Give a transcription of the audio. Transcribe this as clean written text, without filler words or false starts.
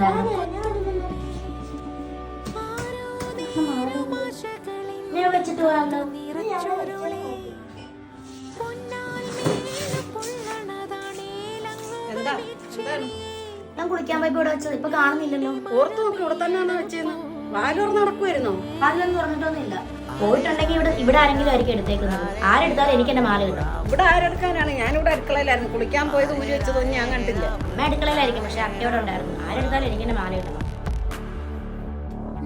കണ്ടില്ലായിരുന്നു. ഞാൻ വെച്ചിട്ട് പോകാമല്ലോ. ഞാൻ കുളിക്കാൻ പോയപ്പോ ഇവിടെ വെച്ചത് ഇപ്പൊ കാണുന്നില്ലല്ലോ. ഓർത്ത് നോക്കി ഇവിടെ തന്നെയാണോ വെച്ചേന്ന്? വാലൂർ നടക്കുമായിരുന്നോ? അതിലൊന്നും പറഞ്ഞിട്ടൊന്നുമില്ല. പോയിട്ടുണ്ടെങ്കിൽ ഇവിടെ ആരെങ്കിലും ആയിരിക്കും എടുത്തേക്കുന്നത്. ആരെടുത്താലും എനിക്ക് എന്റെ മാല കിട്ടും. ഇവിടെ ആരെടുക്കാനാണ്? ഞാനിവിടെ അടുക്കളയിലായിരുന്നു. കുളിക്കാൻ പോയത് ഊരി വെച്ചതൊന്നും ഞാൻ കണ്ടില്ല. അമ്മ അടുക്കളയിലായിരിക്കും, പക്ഷെ അക്കയോടെ ഉണ്ടായിരുന്നു. ആരെടുത്താലും എനിക്ക് എന്റെ മാല കിട്ടണം.